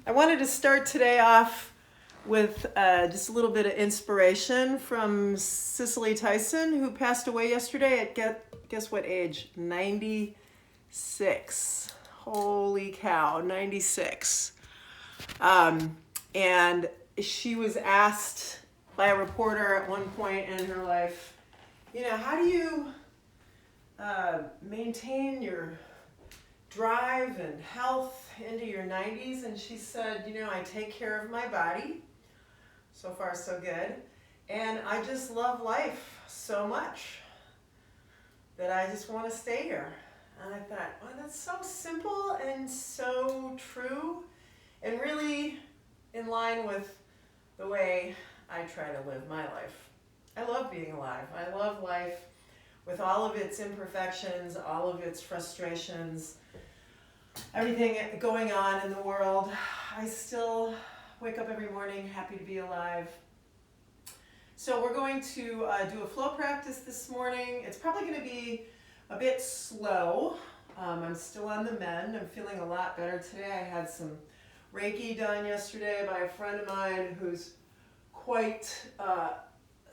I wanted to start today off with just a little bit of inspiration from Cicely Tyson, who passed away yesterday at guess what age? 96. Holy cow, 96. And she was asked by a reporter at one point in her life, how do you maintain your drive and health into your 90s? And she said, I take care of my body. So far, so good. And I just love life so much that I just want to stay here. And I thought, oh, that's so simple and so true, and really in line with the way I try to live my life. I love being alive. I love life with all of its imperfections, all of its frustrations, everything going on in the world. I still wake up every morning happy to be alive. So we're going to do a flow practice this morning. It's probably going to be a bit slow. I'm still on the mend. I'm feeling a lot better today. I had some Reiki done yesterday by a friend of mine who's quite a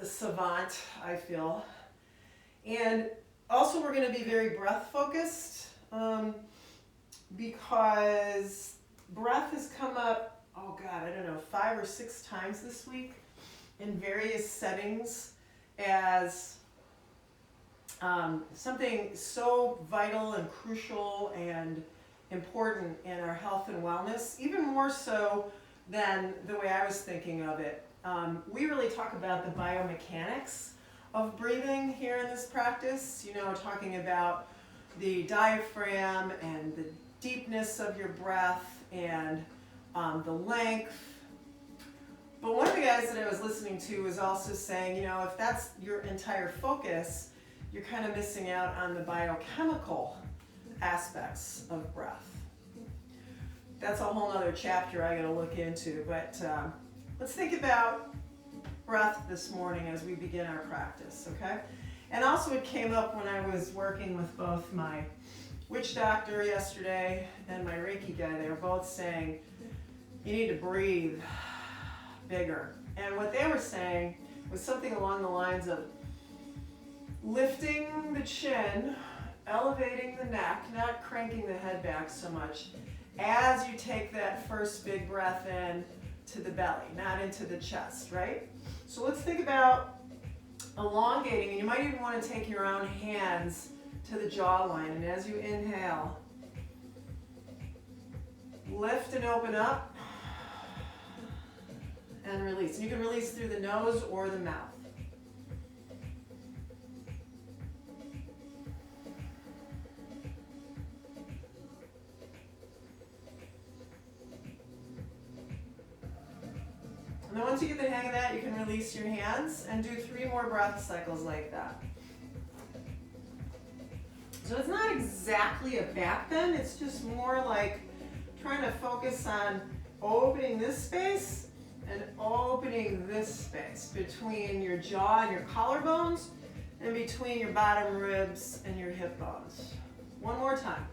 savant, I feel. And also we're going to be very breath focused because breath has come up, oh God, I don't know, 5 or 6 times this week in various settings as something so vital and crucial and important in our health and wellness, even more so than the way I was thinking of it. We really talk about the biomechanics of breathing here in this practice, talking about the diaphragm and the deepness of your breath and the length. But one of the guys that I was listening to was also saying, if that's your entire focus, you're kind of missing out on the biochemical aspects of breath. That's a whole other chapter I got to look into, but let's think about breath this morning as we begin our practice, okay? And also it came up when I was working with both my witch doctor yesterday and my Reiki guy. They were both saying, you need to breathe bigger. And what they were saying was something along the lines of lifting the chin, elevating the neck, not cranking the head back so much, as you take that first big breath in to the belly, not into the chest, right? So let's think about elongating, and you might even want to take your own hands to the jawline, and as you inhale, lift and open up, and release. And you can release through the nose or the mouth. And then once you get the hang of that, you can release your hands and do 3 more breath cycles like that. So it's not exactly a back bend, it's just more like trying to focus on opening this space and opening this space between your jaw and your collarbones and between your bottom ribs and your hip bones. One more time.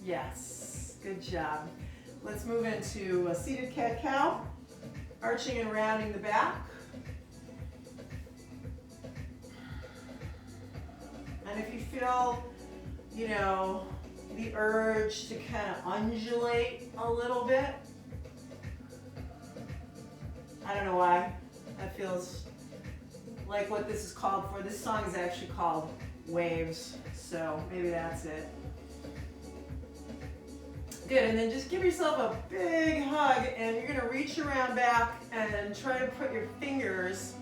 Yes, good job. Let's move into a seated cat-cow, arching and rounding the back. And if you feel, the urge to kind of undulate a little bit, I don't know why, that feels like what this is called for. This song is actually called Waves, so maybe that's it. Good, and then just give yourself a big hug, and you're going to reach around back and try to put your fingers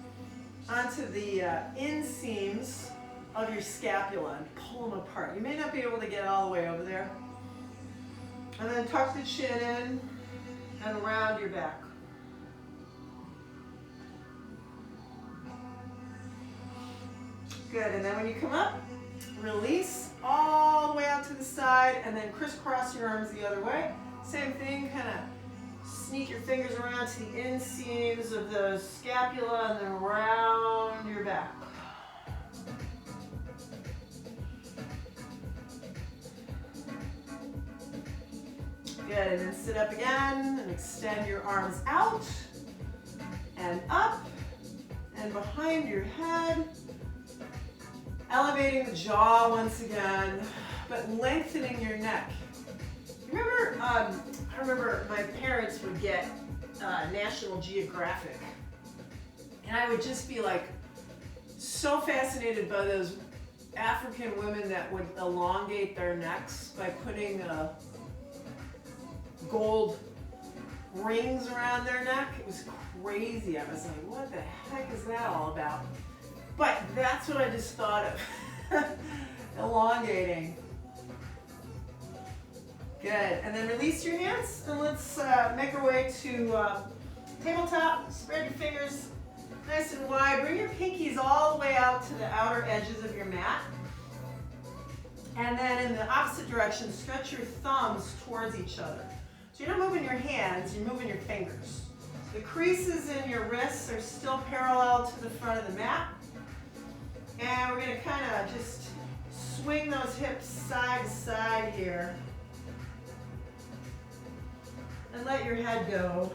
onto the inseams of your scapula and pull them apart. You may not be able to get all the way over there. And then tuck the chin in and round your back. Good, and then when you come up, release all the way out to the side and then crisscross your arms the other way. Same thing, kind of sneak your fingers around to the inseams of the scapula and then round your back. Good, and then sit up again and extend your arms out and up and behind your head. Elevating the jaw once again, but lengthening your neck. Remember, I remember my parents would get National Geographic, and I would just be like so fascinated by those African women that would elongate their necks by putting gold rings around their neck. It was crazy. I was like, what the heck is that all about? But that's what I just thought of. Elongating. Good. And then release your hands and let's make our way to tabletop. Spread your fingers nice and wide. Bring your pinkies all the way out to the outer edges of your mat. And then in the opposite direction, stretch your thumbs towards each other. So you're not moving your hands, you're moving your fingers. The creases in your wrists are still parallel to the front of the mat. And we're going to kind of just swing those hips side to side here. And let your head go.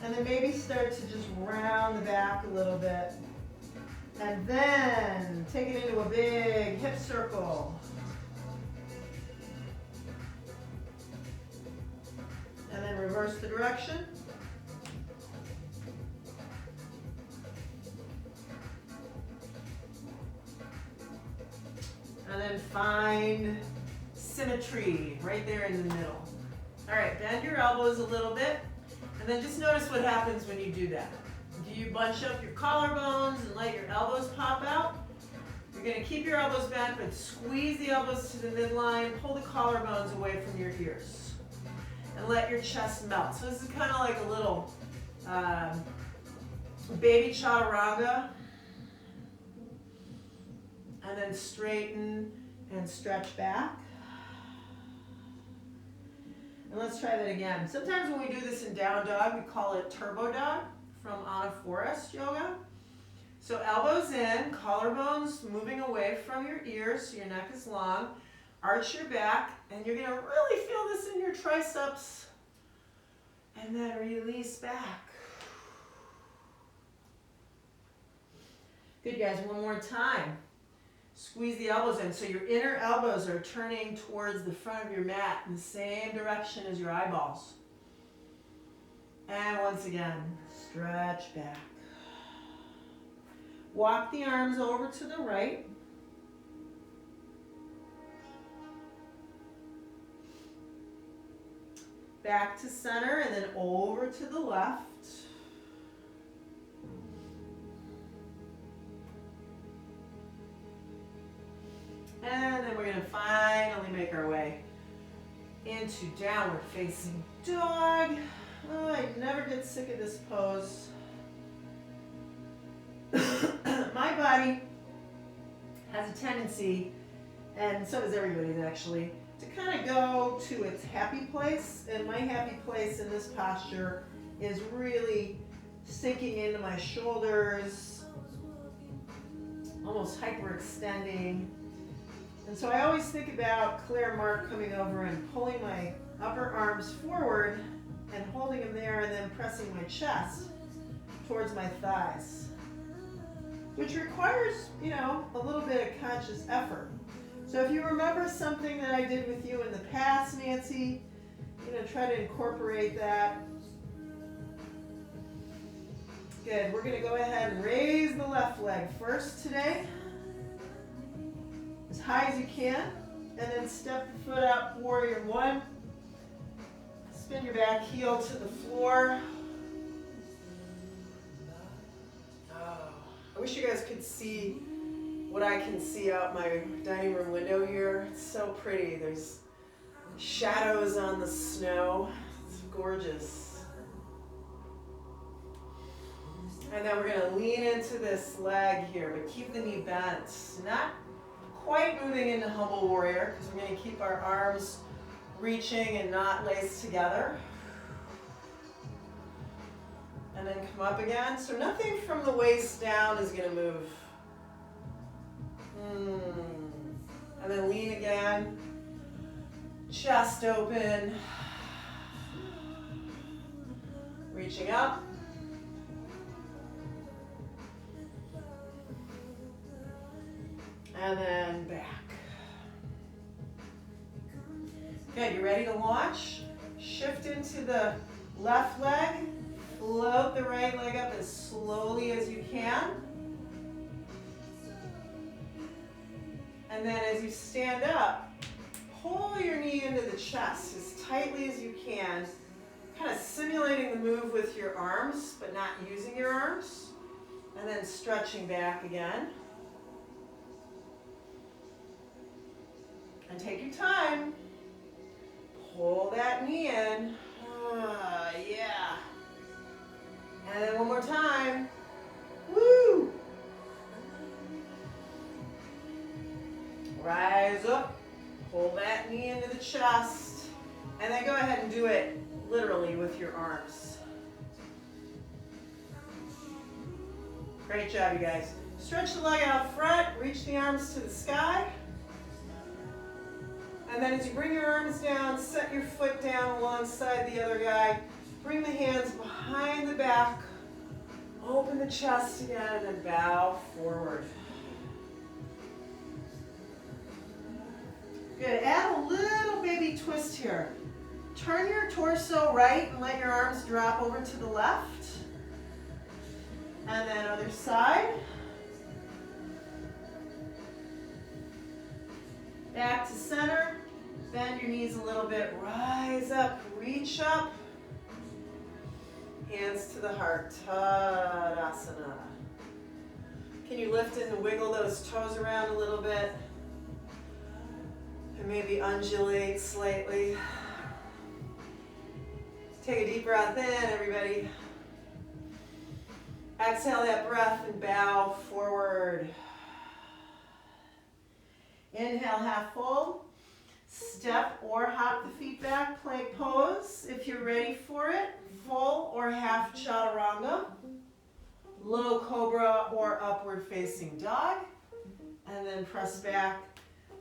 And then maybe start to just round the back a little bit. And then take it into a big hip circle. And then reverse the direction. And then find symmetry right there in the middle. All right, bend your elbows a little bit. And then just notice what happens when you do that. Do you bunch up your collarbones and let your elbows pop out? You're going to keep your elbows bent, but squeeze the elbows to the midline. Pull the collarbones away from your ears. And let your chest melt. So this is kind of like a little baby chaturanga. And then straighten and stretch back. And let's try that again. Sometimes when we do this in down dog, we call it turbo dog from Anna Forrest yoga. So elbows in, collarbones moving away from your ears so your neck is long. Arch your back, and you're going to really feel this in your triceps. And then release back. Good, guys. One more time. Squeeze the elbows in. So your inner elbows are turning towards the front of your mat in the same direction as your eyeballs. And once again, stretch back. Walk the arms over to the right. Back to center and then over to the left. And then we're going to finally make our way into downward facing dog. Oh, I never get sick of this pose. My body has a tendency, and so does everybody's actually, to kind of go to its happy place. And my happy place in this posture is really sinking into my shoulders, almost hyperextending. And so I always think about Claire Mark coming over and pulling my upper arms forward and holding them there and then pressing my chest towards my thighs, which requires, you know, a little bit of conscious effort. So if you remember something that I did with you in the past, Nancy, you know, try to incorporate that. Good. We're going to go ahead and raise the left leg first today, as high as you can, and then step the foot out, warrior one. Spin your back heel to the floor. Oh, I wish you guys could see what I can see out my dining room window here. It's so pretty. There's shadows on the snow. It's gorgeous. And then we're going to lean into this leg here, but keep the knee bent. Not quite moving into humble warrior, because we're going to keep our arms reaching and not laced together. And then come up again. So nothing from the waist down is going to move. And then lean again. Chest open. Reaching up. And then back. Good, you ready to launch? Shift into the left leg. Float the right leg up as slowly as you can. And then as you stand up, pull your knee into the chest as tightly as you can, kind of simulating the move with your arms, but not using your arms. And then stretching back again. And take your time. Pull that knee in. Yeah. And then one more time. Woo! Rise up. Pull that knee into the chest. And then go ahead and do it literally with your arms. Great job, you guys. Stretch the leg out front. Reach the arms to the sky. And then as you bring your arms down, set your foot down alongside the other guy. Bring the hands behind the back. Open the chest again and then bow forward. Good. Add a little baby twist here. Turn your torso right and let your arms drop over to the left. And then other side. Back to center. Bend your knees a little bit. Rise up. Reach up. Hands to the heart. Tadasana. Can you lift and wiggle those toes around a little bit? And maybe undulate slightly. Take a deep breath in, everybody. Exhale that breath and bow forward. Inhale, half fold. Step or hop the feet back, plank pose. If you're ready for it, full or half chaturanga, low cobra or upward facing dog, and then press back,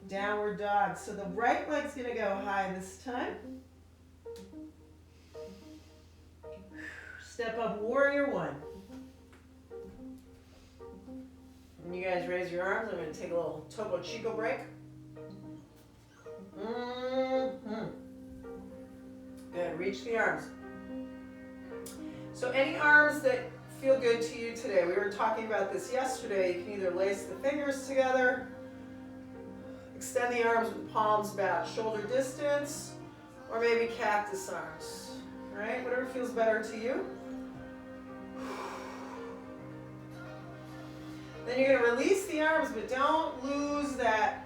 downward dog. So the right leg's gonna go high this time. Step up, warrior one. When you guys raise your arms, I'm gonna take a little Topo Chico break. Good, reach the arms. So any arms that feel good to you today, we were talking about this yesterday, you can either lace the fingers together, extend the arms with palms about shoulder distance, or maybe cactus arms, all right? Whatever feels better to you. Then you're gonna release the arms, but don't lose that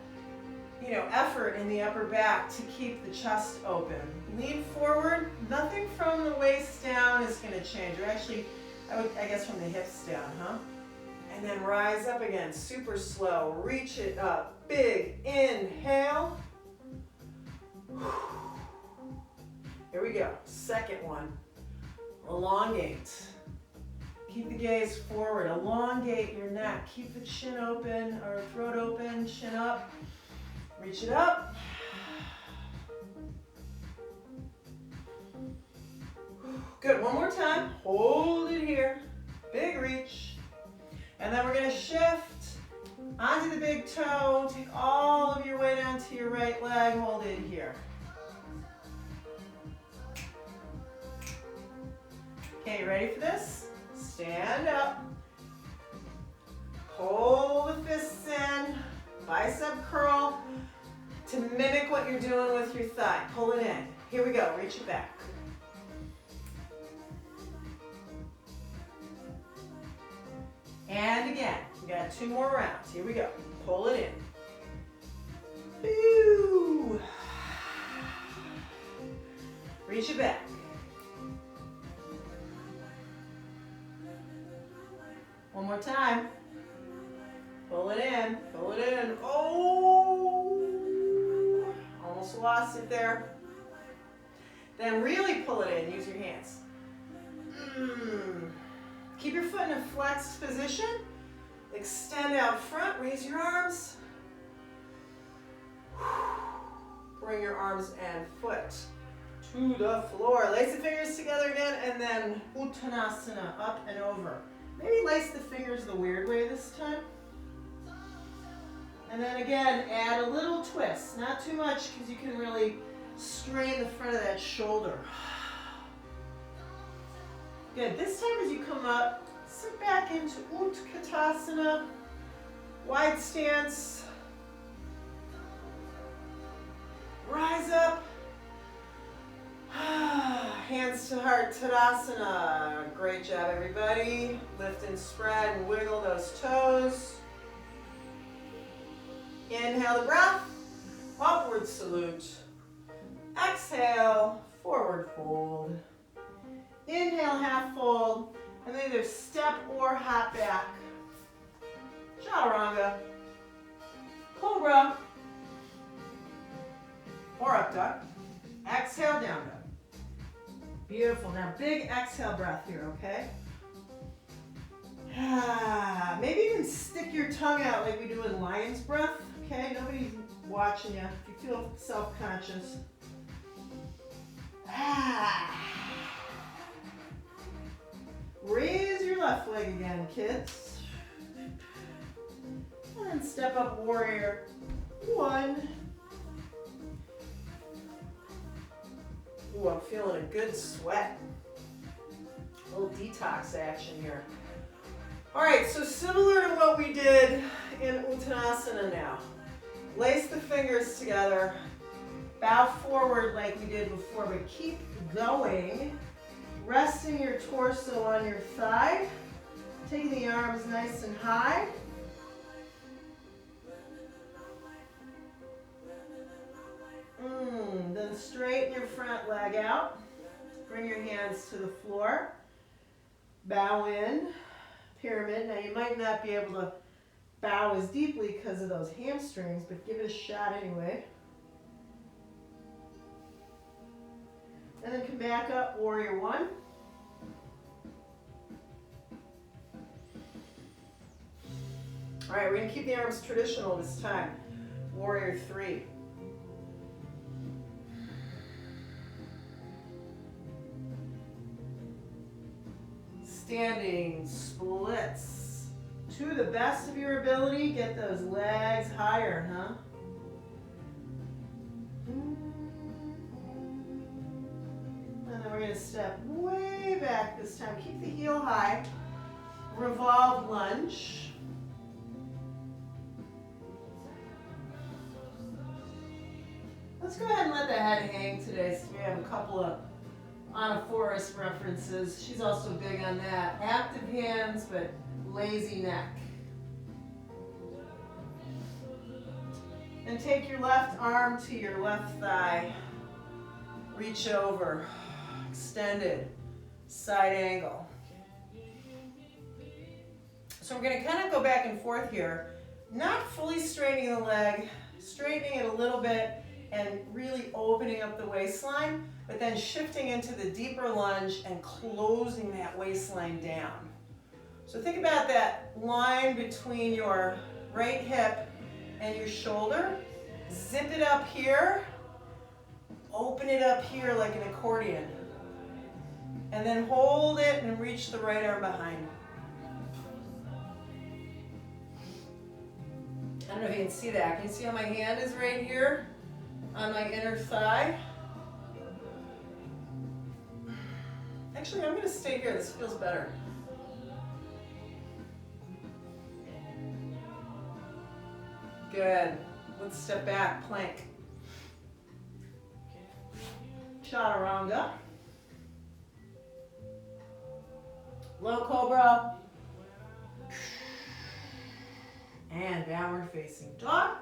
effort in the upper back to keep the chest open. Lean forward. Nothing from the waist down is going to change. Or actually, I guess from the hips down, huh? And then rise up again. Super slow. Reach it up. Big inhale. Here we go. Second one. Elongate. Keep the gaze forward. Elongate your neck. Keep the chin open or throat open. Chin up. Reach it up. Good, one more time. Hold it here. Big reach. And then we're gonna shift onto the big toe. Take all of your weight onto your right leg. Hold it here. Okay, you ready for this? Stand up. Pull the fists in. Bicep curl to mimic what you're doing with your thigh. Pull it in. Here we go. Reach it back. And again. We got 2 more rounds. Here we go. Pull it in. Ooh. Reach it back. One more time. Pull it in, pull it in. Oh, almost lost it there. Then really pull it in, use your hands. Keep your foot in a flexed position. Extend out front, raise your arms. bring your arms and foot to the floor. Lace the fingers together again, and then Uttanasana, up and over. Maybe lace the fingers the weird way this time. And then again, add a little twist. Not too much, because you can really strain the front of that shoulder. Good. This time as you come up, sit back into Utkatasana, wide stance. Rise up. Hands to heart, Tadasana. Great job, everybody. Lift and spread and wiggle those toes. Inhale the breath, upward salute. Exhale, forward fold. Inhale, half fold, and then either step or hop back. Chaturanga, Cobra, or up dog. Exhale, down dog. Beautiful. Now big exhale breath here, okay? Maybe even stick your tongue out like we do in lion's breath, okay? Nobody's watching you if you feel self-conscious. Raise your left leg again, kids. And then step up, warrior one. Ooh, I'm feeling a good sweat. A little detox action here. All right, so similar to what we did in Uttanasana now. Lace the fingers together. Bow forward like we did before, but keep going. Resting your torso on your thigh. Taking the arms nice and high. Then straighten your front leg out. Bring your hands to the floor. Bow in, pyramid. Now you might not be able to bow as deeply because of those hamstrings, but give it a shot anyway. And then come back up, warrior one. All right, we're going to keep the arms traditional this time. Warrior three. Standing splits. To the best of your ability, get those legs higher, huh? And then we're going to step way back this time. Keep the heel high. Revolve lunge. Let's go ahead and let the head hang today, so we have a couple of Anna Forrest references. She's also big on that. Active hands, but lazy neck. And take your left arm to your left thigh. Reach over. Extended. Side angle. So we're going to kind of go back and forth here. Not fully straightening the leg, straightening it a little bit, and really opening up the waistline, but then shifting into the deeper lunge and closing that waistline down. So think about that line between your right hip and your shoulder. Zip it up here, open it up here like an accordion, and then hold it and reach the right arm behind. I don't know if you can see that. Can you see how my hand is right here on my inner thigh? Actually, I'm going to stay here. This feels better. Good. Let's step back, plank. Chaturanga. Low cobra. And downward facing dog.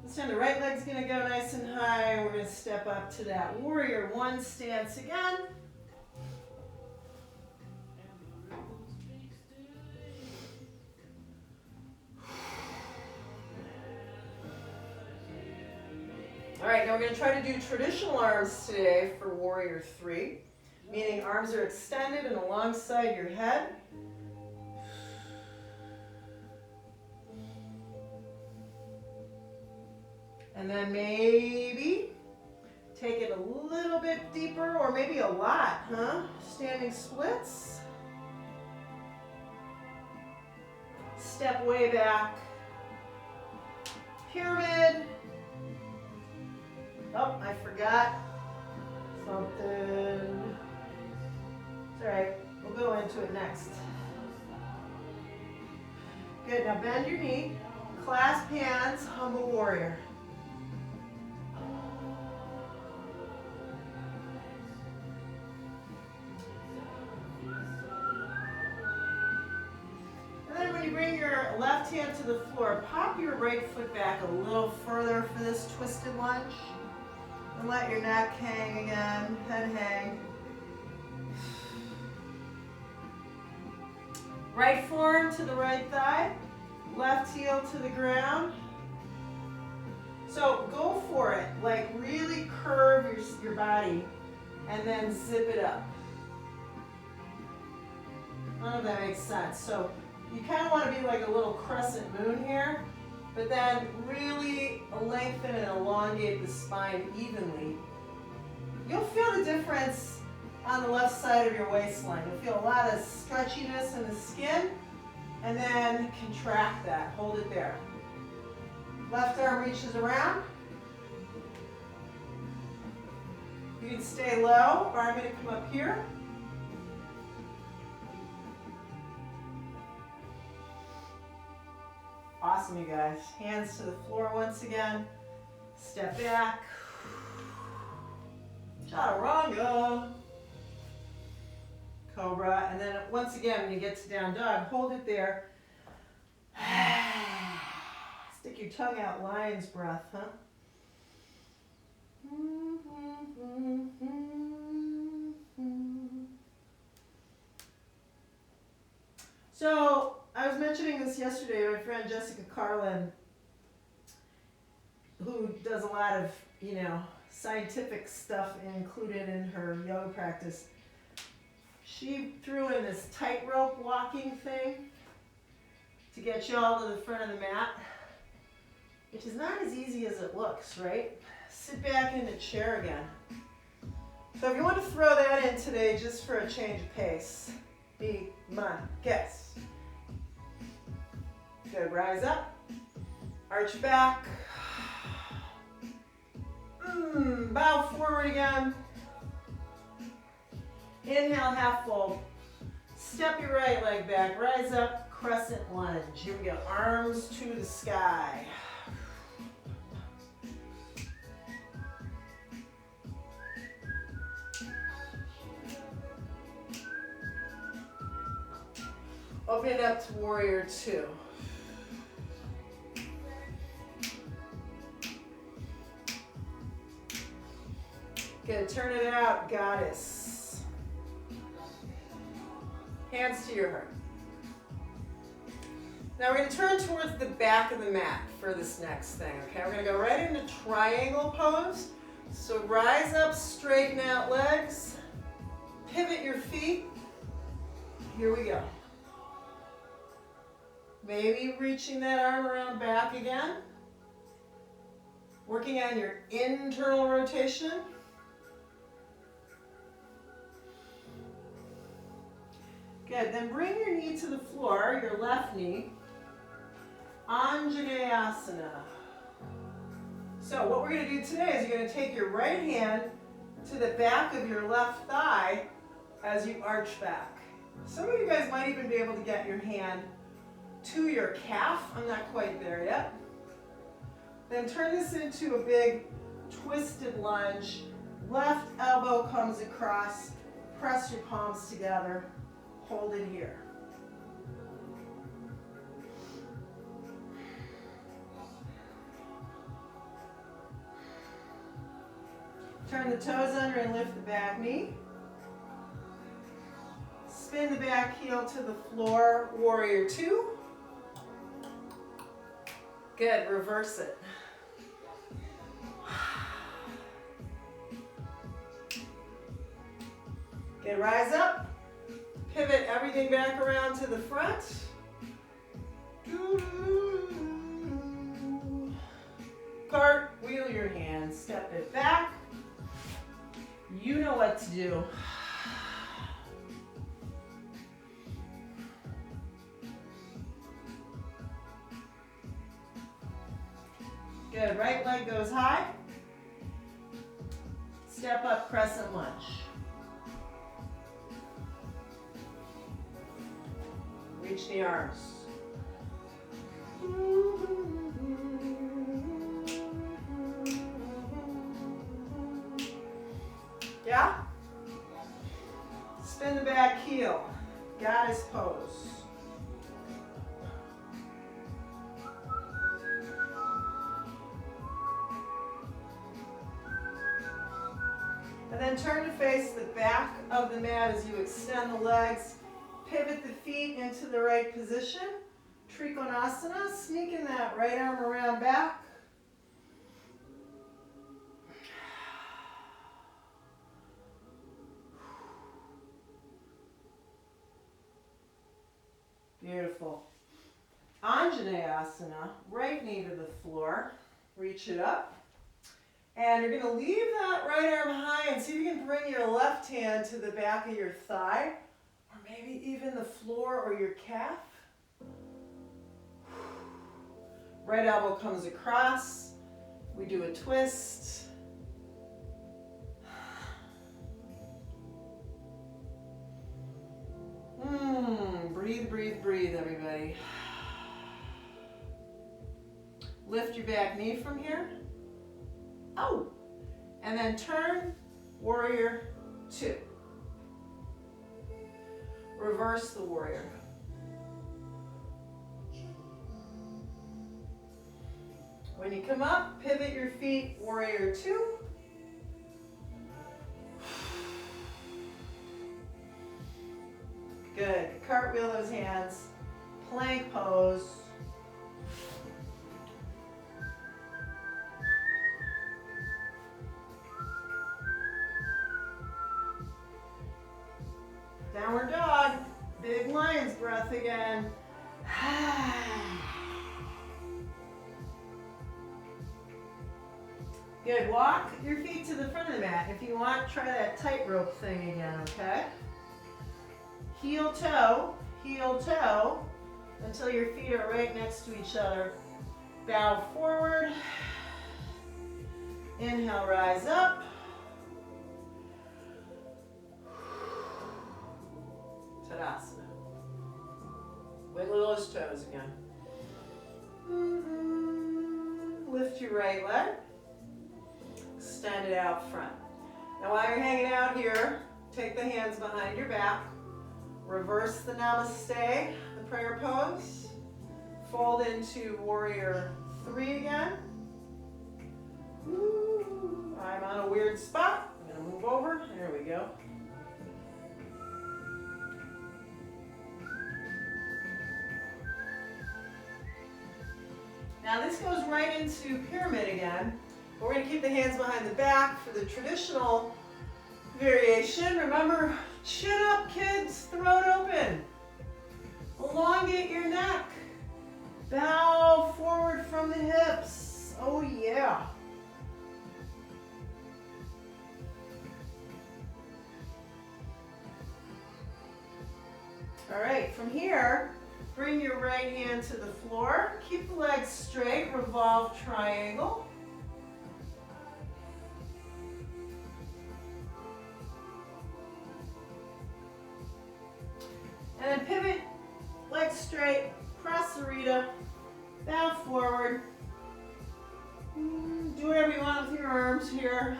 This time the right leg's going to go nice and high. We're going to step up to that warrior one stance again. All right, now we're going to try to do traditional arms today for warrior three, meaning arms are extended and alongside your head. And then maybe Take it a little bit deeper, or maybe a lot, huh? Standing splits. Step way back. Pyramid. Oh, I forgot something. It's all right, we'll go into it next. Good, now bend your knee, clasp hands, humble warrior. And then when you bring your left hand to the floor, pop your right foot back a little further for this twisted lunge. And let your neck hang again, head hang. Right forearm to the right thigh, left heel to the ground. So go for it, like really curve your body and then zip it up. None of that makes sense. So you kind of want to be like a little crescent moon here, but then really lengthen and elongate the spine evenly. You'll feel the difference on the left side of your waistline. You'll feel a lot of stretchiness in the skin, and then contract that. Hold it there. Left arm reaches around. You can stay low, or I'm going to come up here. Awesome, you guys. Hands to the floor once again. Step back. Chaturanga. Cobra. And then once again, when you get to down dog, hold it there. Stick your tongue out, lion's breath, huh? So, I was mentioning this yesterday to my friend Jessica Carlin, who does a lot of, scientific stuff included in her yoga practice. She threw in this tightrope walking thing to get you all to the front of the mat, which is not as easy as it looks, right? Sit back in the chair again. So if you want to throw that in today just for a change of pace, be my guest. Good, rise up, arch back, bow forward again. Inhale, half fold. Step your right leg back, rise up, crescent lunge. Here we go, arms to the sky. Open it up to warrior two. Good, turn it out, goddess. Hands to your heart. Now we're going to turn towards the back of the mat for this next thing, okay? We're going to go right into triangle pose. So rise up, straighten out legs, pivot your feet. Here we go. Maybe reaching that arm around back again. Working on your internal rotation. Good, then bring your knee to the floor, your left knee. Anjaneyasana. So what we're going to do today is you're going to take your right hand to the back of your left thigh as you arch back. Some of you guys might even be able to get your hand to your calf. I'm not quite there yet. Then turn this into a big twisted lunge. Left elbow comes across. Press your palms together. Hold it here. Turn the toes under and lift the back knee. Spin the back heel to the floor, warrior two. Good, reverse it. Good, rise up. Pivot everything back around to the front. Cartwheel your hands, step it back. You know what to do. Good, right leg goes high. Step up, crescent lunge. Reach the arms. Yeah? Spin the back heel. Goddess pose. And then turn to face the back of the mat as you extend the legs. Pivot the feet into the right position. Trikonasana, sneaking that right arm around back. Beautiful. Anjaneyasana, right knee to the floor. Reach it up. And you're going to leave that right arm high and see if you can bring your left hand to the back of your thigh, or maybe even the floor or your calf. Right elbow comes across. We do a twist. Breathe, breathe, breathe, everybody. Lift your back knee from here. Oh, and then turn, warrior two. Reverse the warrior. When you come up, pivot your feet, warrior two. Good, cartwheel those hands, plank pose. Downward dog, big lion's breath again. Good, walk your feet to the front of the mat. If you want, try that tightrope thing again, okay? Heel toe, until your feet are right next to each other. Bow forward. Inhale, rise up. Tadasana. Wiggle those toes again. Lift your right leg. Extend it out front. Now while you're hanging out here, take the hands behind your back. Reverse the namaste, the prayer pose. Fold into warrior three again. I'm on a weird spot. I'm going to move over. There we go. Now this goes right into pyramid again. We're going to keep the hands behind the back for the traditional variation. Remember, chin up, kids, throat open. Elongate your neck. Bow forward from the hips. Oh yeah. All right, from here, bring your right hand to the floor. Keep the legs straight, revolve triangle. And then pivot, legs straight, prasarita, bow forward. Do whatever you want with your arms here.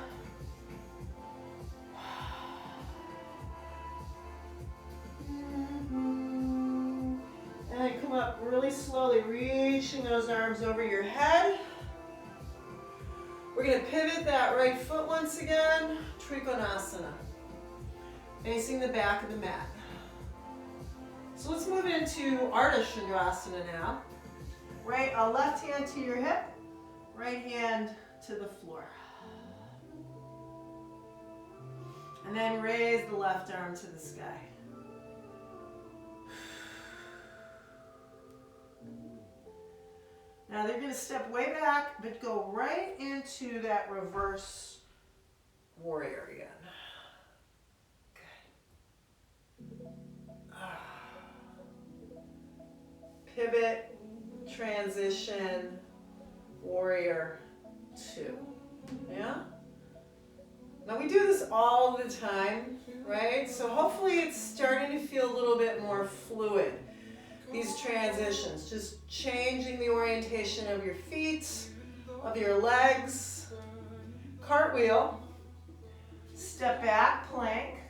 And then come up really slowly, reaching those arms over your head. We're going to pivot that right foot once again, Trikonasana, facing the back of the mat. So let's move into Ardha Chandrasana now. Right, left hand to your hip, right hand to the floor. And then raise the left arm to the sky. Now they're going to step way back, but go right into that reverse Warrior again. Pivot, transition, warrior, 2. Yeah? Now we do this all the time, right? So hopefully it's starting to feel a little bit more fluid, these transitions. Just changing the orientation of your feet, of your legs. Cartwheel, step back, plank,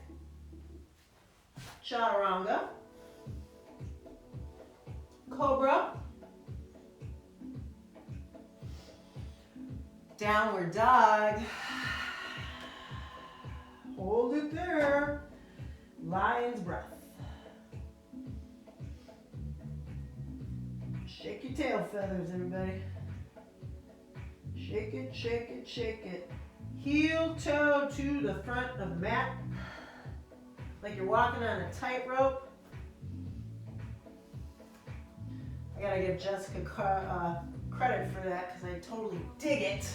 chaturanga, cobra, downward dog, hold it there, lion's breath. Shake your tail feathers, everybody. Shake it, shake it, shake it. Heel toe to the front of the mat, like you're walking on a tightrope. I gotta give Jessica credit for that because I totally dig it.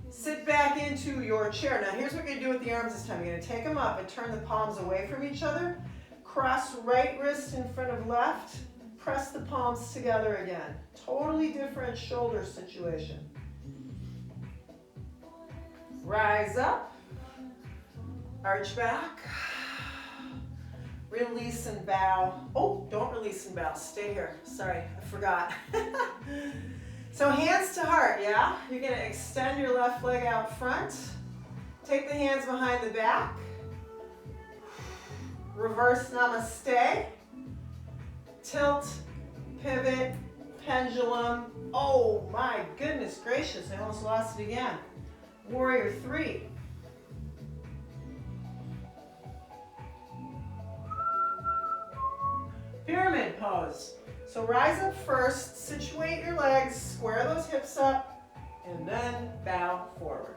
Sit back into your chair. Now here's what you're gonna do with the arms this time. You're gonna take them up and turn the palms away from each other. Cross right wrist in front of left. Press the palms together again. Totally different shoulder situation. Rise up, arch back, release and bow. Oh, don't release and bow, stay here. Sorry, I forgot. So hands to heart, yeah? You're gonna extend your left leg out front. Take the hands behind the back. Reverse namaste. Tilt, pivot, pendulum. Oh my goodness gracious, I almost lost it again. Warrior 3. Pyramid pose. So rise up first, situate your legs, square those hips up, and then bow forward.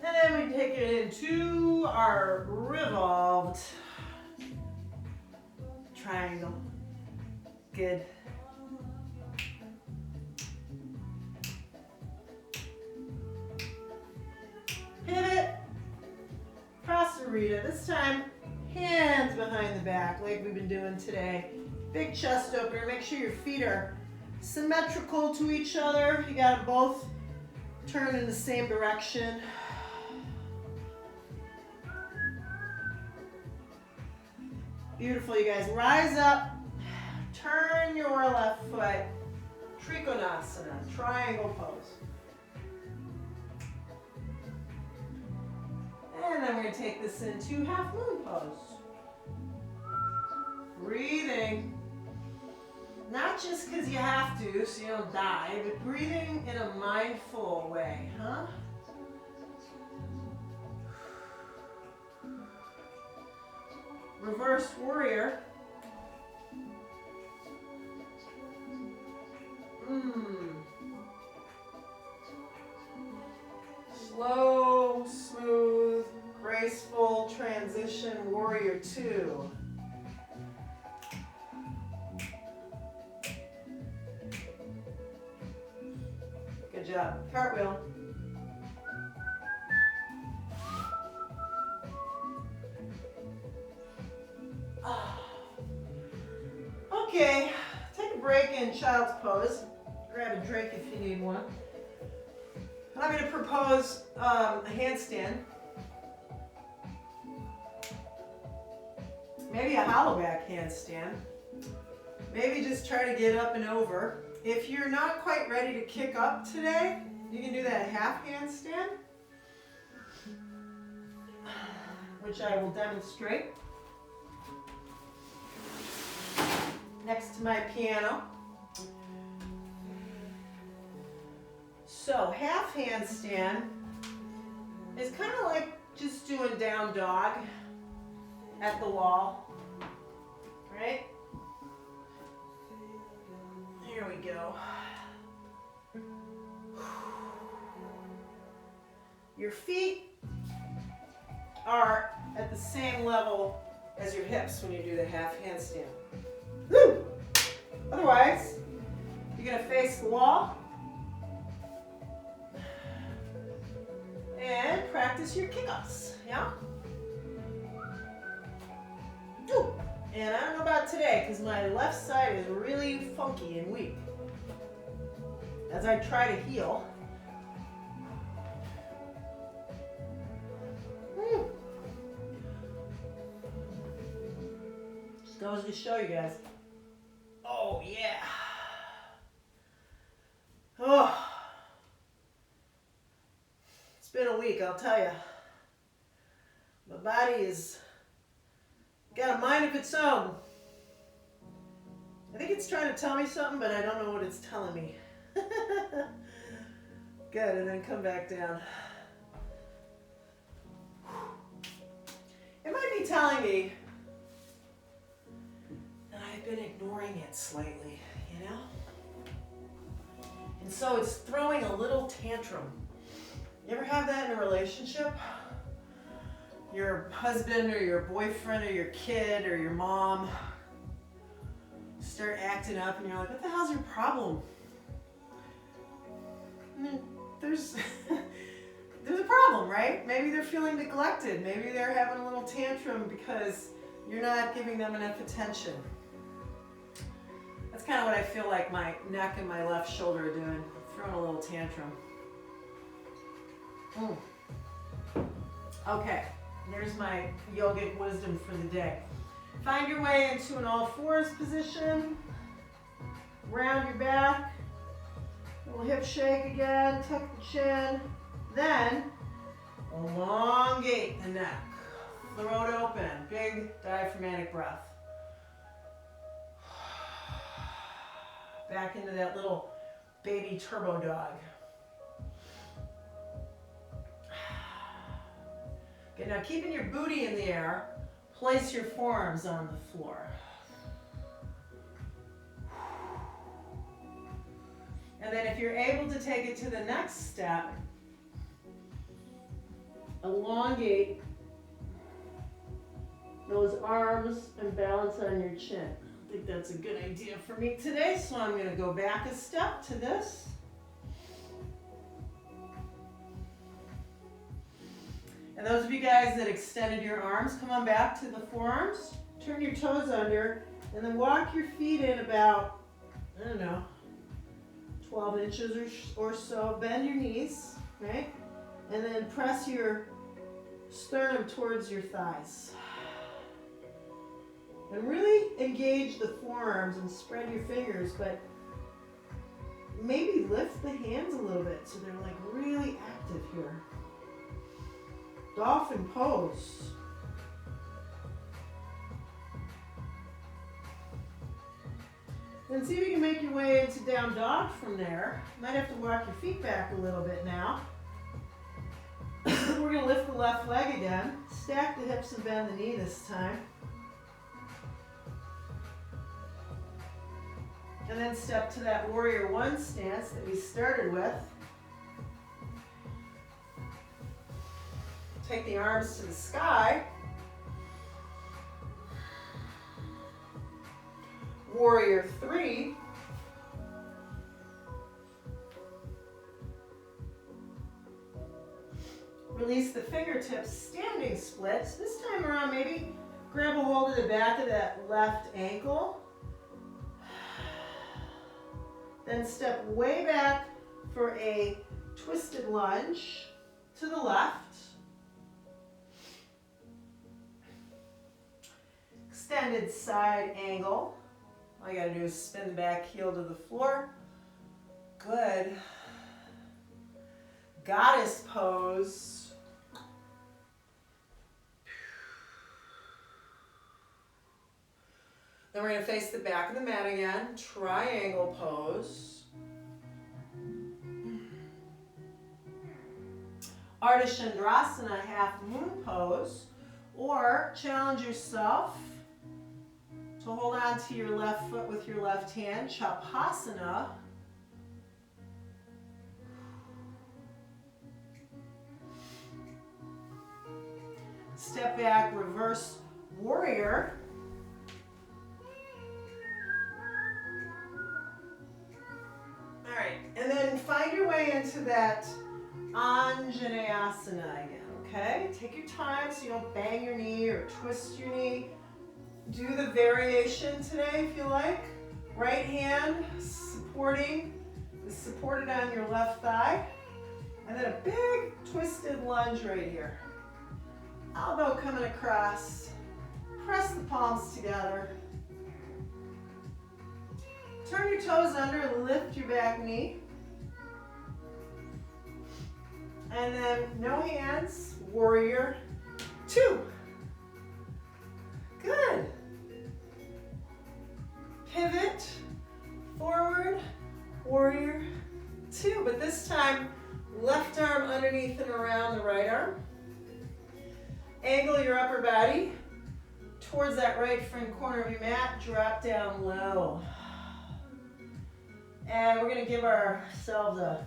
And then we take it into our revolved triangle. Good. Pivot. Prasarita. This time, hands behind the back like we've been doing today. Big chest opener. Make sure your feet are symmetrical to each other. You got them both turned in the same direction. Beautiful, you guys. Rise up. Turn your left foot. Trikonasana, triangle pose. And then we're going to take this into half moon pose. Breathing. Not just because you have to, so you don't die, but breathing in a mindful way, huh? Reverse warrior. Slow, smooth, graceful transition, warrior 2. Good job. Cartwheel. Okay, take a break in child's pose. Grab a drink if you need one. I'm going to propose a handstand. Maybe a hollow back handstand. Maybe just try to get up and over. If you're not quite ready to kick up today, you can do that half handstand, which I will demonstrate next to my piano. So half handstand is kind of like just doing down dog at the wall, right? Here we go. Your feet are at the same level as your hips when you do the half handstand. Woo! Otherwise, you're going to face the wall and practice your kickoffs. Yeah? Ooh. And I don't know about today because my left side is really funky and weak. As I try to heal. Just goes to show you guys. Oh, yeah. Oh. It's been a week, I'll tell you. My body is got a mind of its own. I think it's trying to tell me something, but I don't know what it's telling me. Good, and then come back down. It might be telling me that I've been ignoring it slightly, you know? And so it's throwing a little tantrum. You ever have that in a relationship? Your husband or your boyfriend or your kid or your mom start acting up and you're like, what the hell's your problem? I mean, there's a problem, right? Maybe they're feeling neglected. Maybe they're having a little tantrum because you're not giving them enough attention. That's kind of what I feel like my neck and my left shoulder are doing, throwing a little tantrum. Okay, there's my yogic wisdom for the day. Find your way into an all fours position. Round your back. Little hip shake again, tuck the chin. Then, elongate the neck. Throat open, big diaphragmatic breath. Back into that little baby turbo dog. Okay, now keeping your booty in the air, place your forearms on the floor. And then if you're able to take it to the next step, elongate those arms and balance on your chin. I think that's a good idea for me today, so I'm going to go back a step to this. And those of you guys that extended your arms, come on back to the forearms, turn your toes under, and then walk your feet in about, I don't know, 12 inches or so. Bend your knees, right? And then press your sternum towards your thighs. And really engage the forearms and spread your fingers, but maybe lift the hands a little bit so they're like really active here. Dolphin pose. Then see if you can make your way into down dog from there. Might have to walk your feet back a little bit now. We're going to lift the left leg again. Stack the hips and bend the knee this time. And then step to that warrior one stance that we started with. Take the arms to the sky. Warrior three. Release the fingertips, standing splits. This time around, maybe grab a hold of the back of that left ankle. Then step way back for a twisted lunge to the left. Extended side angle. All you gotta do is spin the back heel to the floor. Good. Goddess pose. Then we're gonna face the back of the mat again. Triangle pose. Ardha Chandrasana, half moon pose. Or challenge yourself to hold on to your left foot with your left hand, Chapasana. Step back, reverse warrior. All right, and then find your way into that Anjaneyasana again, okay? Take your time so you don't bang your knee or twist your knee. Do the variation today if you like. Right hand is supported on your left thigh. And then a big twisted lunge right here. Elbow coming across. Press the palms together. Turn your toes under, lift your back knee. And then no hands, warrior two. Good. Pivot, forward, warrior two. But this time, left arm underneath and around the right arm. Angle your upper body towards that right front corner of your mat. Drop down low. And we're going to give ourselves an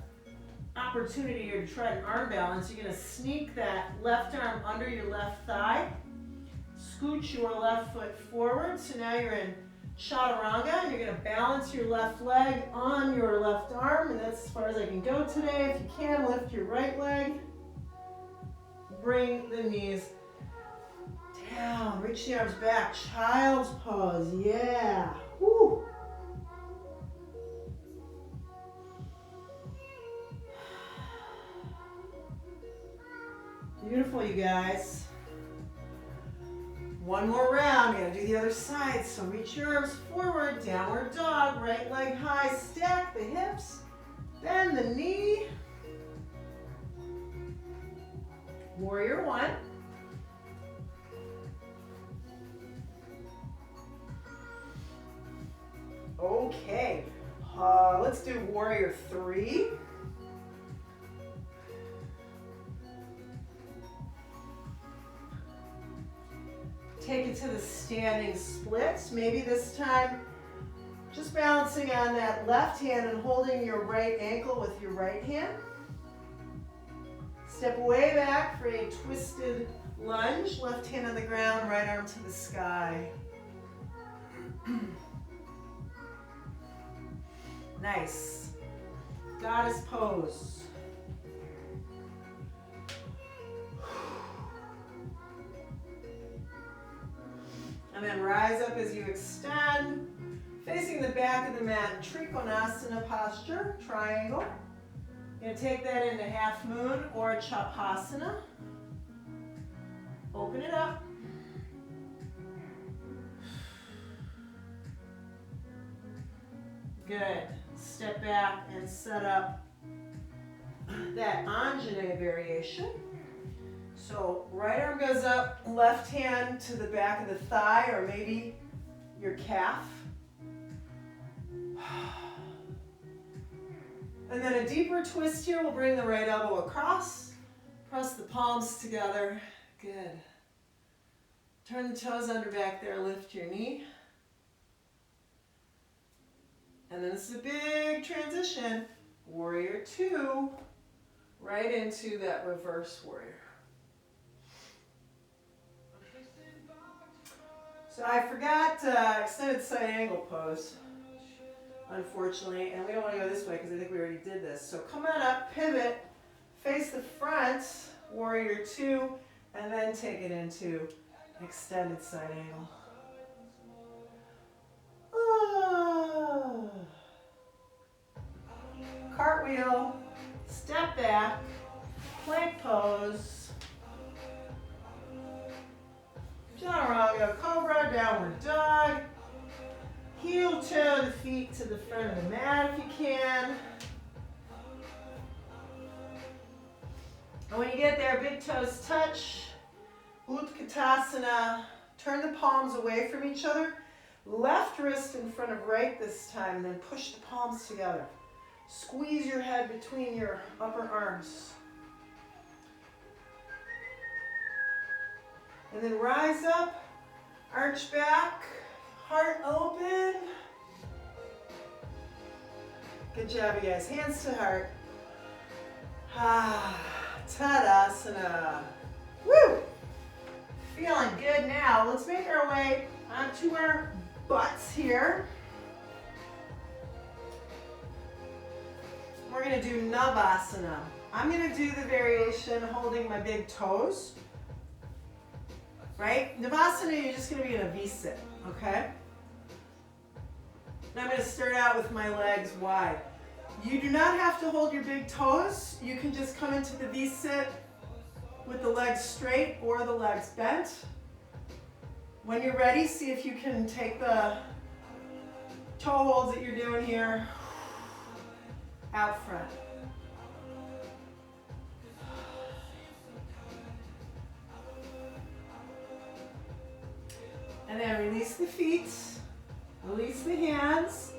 opportunity here to try an arm balance. You're going to sneak that left arm under your left thigh. Scoot your left foot forward. So now you're in chaturanga, and you're going to balance your left leg on your left arm, and that's as far as I can go today. If you can, lift your right leg. Bring the knees down. Reach the arms back. Child's pose. Yeah. Woo. Beautiful, you guys. One more round. We're going to do the other side. So reach your arms forward, downward dog, right leg high, stack the hips, bend the knee. Warrior one. Okay, let's do warrior three. Take it to the standing splits. Maybe this time just balancing on that left hand and holding your right ankle with your right hand. Step way back for a twisted lunge. Left hand on the ground, right arm to the sky. Nice. Goddess pose. And then rise up as you extend, facing the back of the mat, Trikonasana posture, triangle. You're going to take that into half moon or Chapasana. Open it up. Good. Step back and set up that Anjaneya variation. So right arm goes up, left hand to the back of the thigh or maybe your calf. And then a deeper twist here. We'll bring the right elbow across. Press the palms together. Good. Turn the toes under back there. Lift your knee. And then this is a big transition. Warrior two. Right into that reverse warrior. So I forgot extended side angle pose, unfortunately, and we don't want to go this way because I think we already did this. So come on up, pivot, face the front, warrior two, and then take it into extended side angle. Oh. Cartwheel, step back, plank pose. Chaturanga, cobra, downward dog. Heel toe the feet to the front of the mat if you can. And when you get there, big toes touch. Utkatasana. Turn the palms away from each other. Left wrist in front of right this time, then push the palms together. Squeeze your head between your upper arms. And then rise up, arch back, heart open. Good job, you guys. Hands to heart. Tadasana. Woo! Feeling good now. let's make our way onto our butts here. We're gonna do Navasana. I'm gonna do the variation holding my big toes, right? Navasana, you're just gonna be in a V-sit, okay? And I'm gonna start out with my legs wide. You do not have to hold your big toes. You can just come into the V-sit with the legs straight or the legs bent. When you're ready, see if you can take the toe holds that you're doing here out front. And then release the feet, release the hands,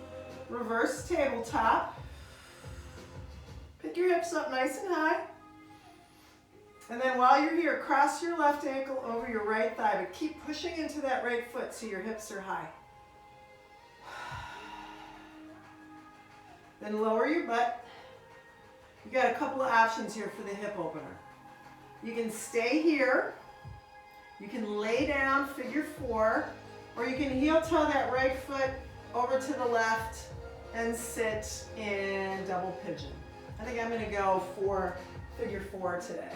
reverse tabletop. Pick your hips up nice and high. And then while you're here, cross your left ankle over your right thigh, but keep pushing into that right foot so your hips are high. Then lower your butt. You got a couple of options here for the hip opener. You can stay here. You can lay down, figure four, or you can heel toe that right foot over to the left and sit in double pigeon. I think I'm gonna go for figure four today.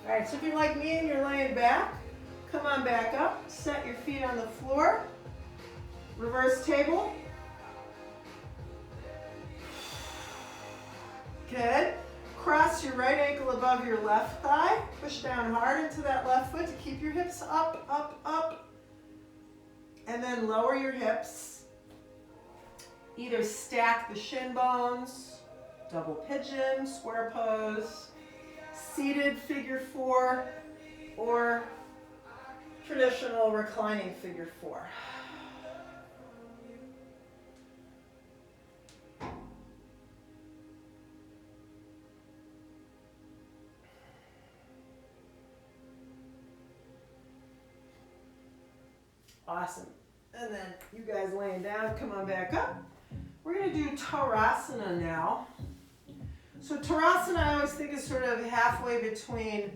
All right, so if you're like me and you're laying back, come on back up, set your feet on the floor, reverse table. Good. Cross your right ankle above your left thigh, push down hard into that left foot to keep your hips up, up, up, and then lower your hips. Either stack the shin bones, double pigeon, square pose, seated figure four, or traditional reclining figure four. Awesome. And then you guys laying down, come on back up. We're going to do Tarasana now. So Tarasana I always think is sort of halfway between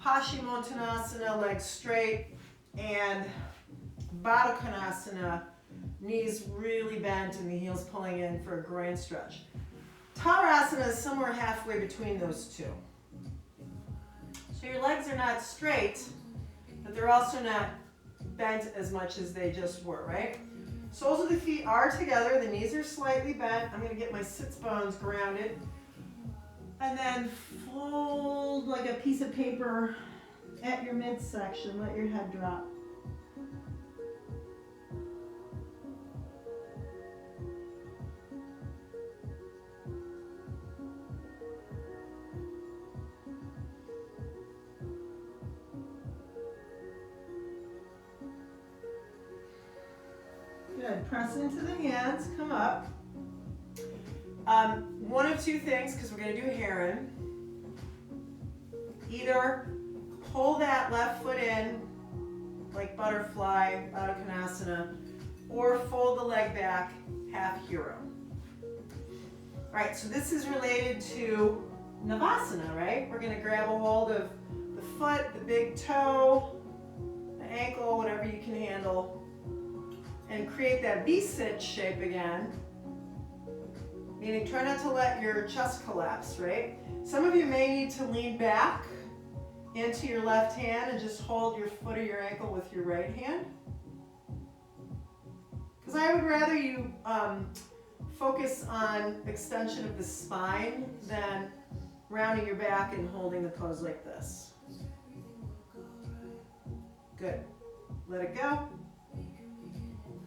Paschimottanasana, legs straight, and Baddha Konasana, knees really bent and the heels pulling in for a groin stretch. Tarasana is somewhere halfway between those two. So your legs are not straight, but they're also not bent as much as they just were, right? Soles of the feet are together, the knees are slightly bent. I'm going to get my sits bones grounded. And then fold like a piece of paper at your midsection. Let your head drop. Good. Press into the hands. Come up. One of two things, because we're going to do heron. Either pull that left foot in, like butterfly, Baddha Konasana, or fold the leg back, half hero. All right, so this is related to Navasana, right? We're going to grab a hold of the foot, the big toe, the ankle, whatever you can handle, and create that V-sit shape again. Meaning try not to let your chest collapse, right? Some of you may need to lean back into your left hand and just hold your foot or your ankle with your right hand. Because I would rather you focus on extension of the spine than rounding your back and holding the pose like this. Good. Let it go.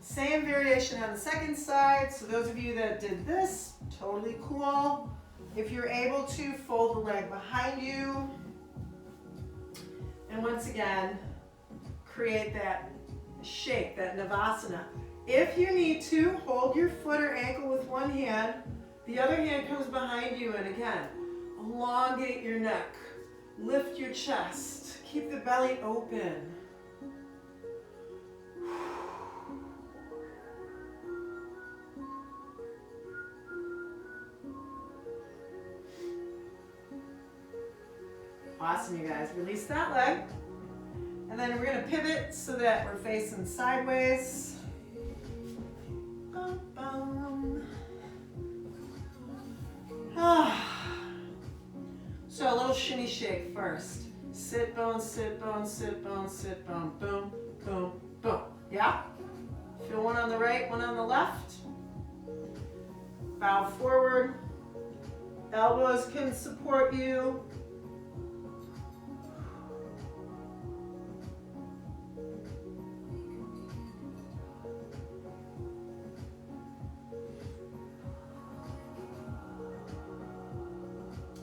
Same variation on the second side. So those of you that did this, totally cool. If you're able to, fold the leg behind you. And once again, create that shape, that Navasana. If you need to, hold your foot or ankle with one hand. The other hand comes behind you, and again, elongate your neck. Lift your chest. Keep the belly open. Awesome, you guys. Release that leg. And then we're gonna pivot so that we're facing sideways. Bum, bum. So a little shimmy shake first. Sit bone, sit bone, sit bone, sit bone. Boom, boom, boom. Yeah? Feel one on the right, one on the left. Bow forward. Elbows can support you.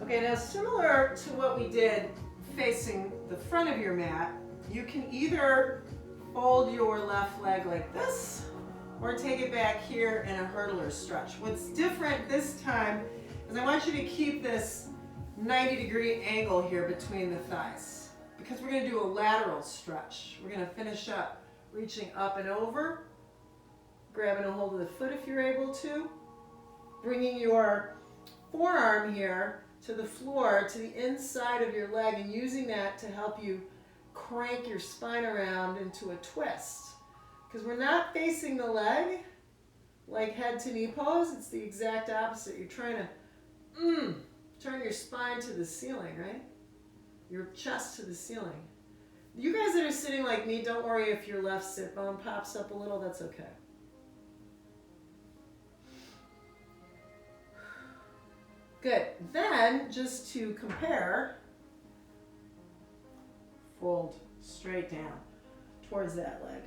Okay, now similar to what we did facing the front of your mat, you can either fold your left leg like this or take it back here in a hurdler stretch. What's different this time is I want you to keep this 90-degree angle here between the thighs because we're going to do a lateral stretch. We're going to finish up reaching up and over, grabbing a hold of the foot if you're able to, bringing your forearm here to the floor, to the inside of your leg, and using that to help you crank your spine around into a twist. Because we're not facing the leg like head to knee pose, it's the exact opposite. You're trying to turn your spine to the ceiling, right? Your chest to the ceiling. You guys that are sitting like me, don't worry if your left sit bone pops up a little, that's okay. Good. Then, just to compare, fold straight down towards that leg.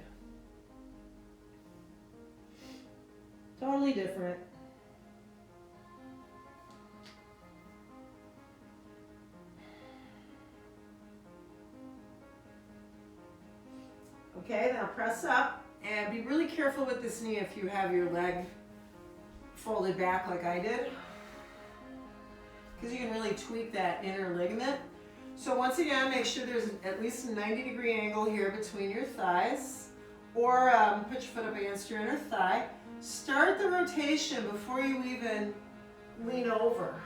Totally different. Okay, now press up and be really careful with this knee if you have your leg folded back like I did, because you can really tweak that inner ligament. So once again, make sure there's at least a 90-degree angle here between your thighs, or put your foot up against your inner thigh. Start the rotation before you even lean over.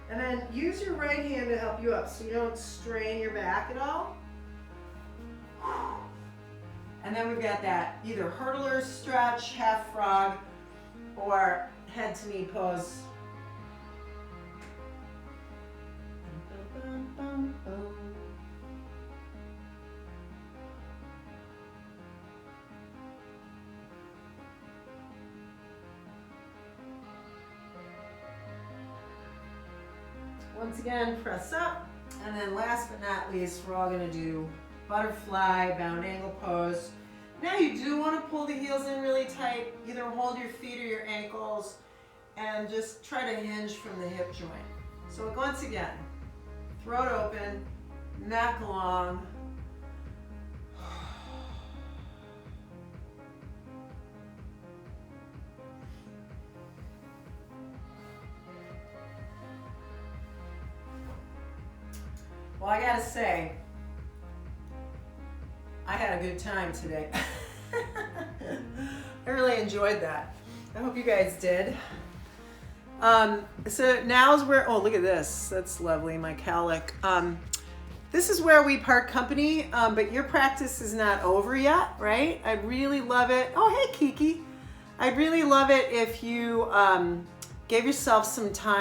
And then use your right hand to help you up so you don't strain your back at all. And then we've got that either hurdler stretch, half frog, or head to knee pose. Once again, press up, and then last but not least, we're all gonna do butterfly, bound angle pose. Now you do want to pull the heels in really tight, either hold your feet or your ankles, and just try to hinge from the hip joint. So once again, throat open, neck long. Well, I gotta say, I had a good time today. I really enjoyed that. I hope you guys did. So now's where, oh, look at this. That's lovely, my cowlick. This is where we part company, but your practice is not over yet, right? I'd really love it. Oh, hey, Kiki. I'd really love it if you gave yourself some time